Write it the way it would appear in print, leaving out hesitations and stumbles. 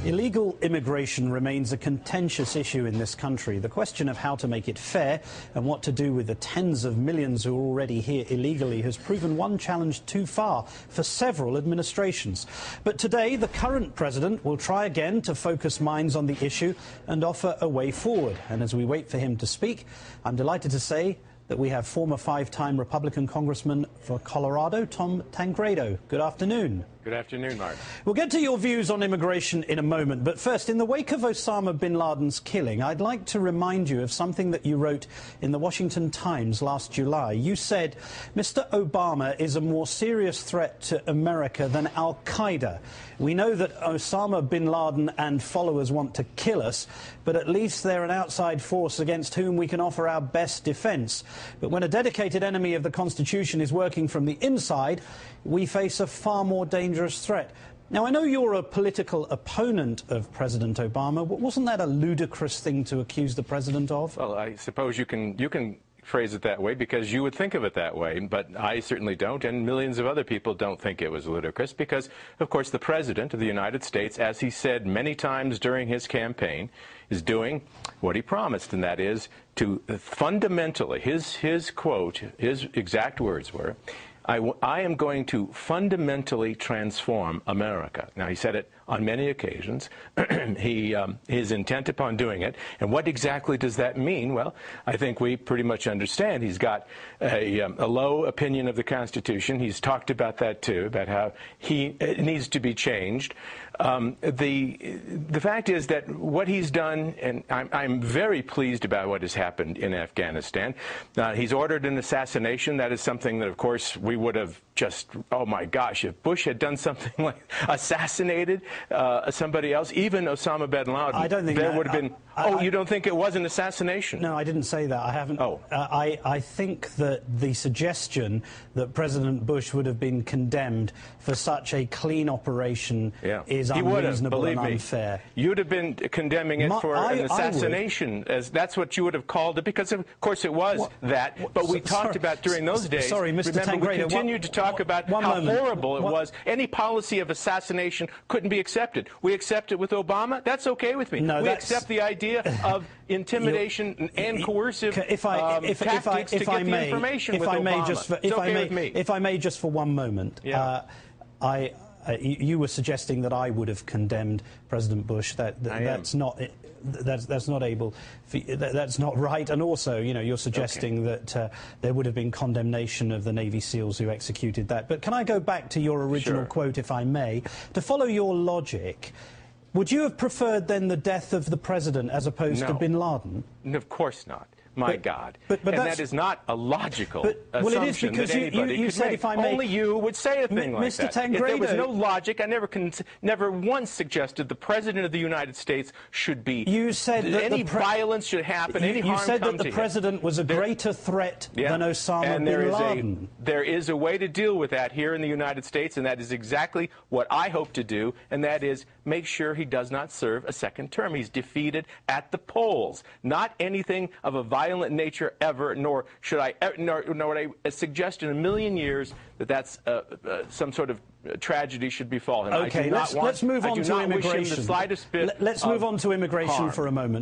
Illegal immigration remains a contentious issue in this country. The question of how to make it fair and what to do with the tens of millions who are already here illegally has proven one challenge too far for several administrations. But today, the current president will try again to focus minds on the issue and offer a way forward. And as we wait for him to speak, I'm delighted to say that we have former five-time Republican congressman for Colorado, Tom Tancredo. Good afternoon. Good afternoon, Mark. We'll get to your views on immigration in a moment, but first, in the wake of Osama bin Laden's killing, I'd like to remind you of something that you wrote in the Washington Times last July. You said, Mr. Obama is a more serious threat to America than Al-Qaeda. We know that Osama bin Laden and followers want to kill us, but at least they're an outside force against whom we can offer our best defense. But when a dedicated enemy of the Constitution is working from the inside, we face a far more dangerous threat. Now, I know you're a political opponent of President Obama, but wasn't that a ludicrous thing to accuse the president of? Well, I suppose you can phrase it that way because you would think of it that way, but I certainly don't, and millions of other people don't think it was ludicrous because, of course, the President of the United States, as he said many times during his campaign, is doing what he promised, and that is to fundamentally, his quote, his exact words were, I am going to fundamentally transform America. Now, he said it on many occasions. His intent upon doing it. And what exactly does that mean? Well, I think we pretty much understand. He's got a low opinion of the Constitution. He's talked about that, too, about how it needs to be changed. The fact is that what he's done, and I'm very pleased about what has happened in Afghanistan. He's ordered an assassination. That is something that, of course, we would have just, oh my gosh, if Bush had done something like assassinated somebody else, even Osama bin Laden, I don't think there would have been. You don't think it was an assassination? No, I didn't say that. I haven't. Oh. I think that the suggestion that President Bush would have been condemned for such a clean operation is unreasonable and unfair. You'd have been condemning it for an assassination, as that's what you would have called it, because of course it was that. But we talked about during those days. Sorry, Mr. Remember, Tancredo, we continued to talk about how horrible it was. Any policy of assassination couldn't be accepted. We accept it with Obama. That's okay with me. No, we accept the idea of intimidation and coercive tactics to get the information with Obama. It's okay with me. If I may, just for one moment, you were suggesting that I would have condemned President Bush. That's not right. And also, you know, you're suggesting that there would have been condemnation of the Navy SEALs who executed that. But can I go back to your original quote, if I may, to follow your logic? Would you have preferred then the death of the president as opposed to bin Laden? Of course not. My God. But that is not a logical assumption well, it is because that anybody you could said, make. if I may, only you would say a thing like that. Mr. Tancredo, if there was no logic, I never once suggested the President of the United States should be. You said that any violence should happen, any harm come to him. You said that the President was a greater threat than Osama bin Laden. There is a way to deal with that here in the United States, and that is exactly what I hope to do, and that is make sure he does not serve a second term. He's defeated at the polls. Not anything of a violent nature ever, nor would I suggest in a million years that that's some sort of tragedy should befall him. Okay, let's move on to immigration. The slightest bit let's move on to immigration for a moment.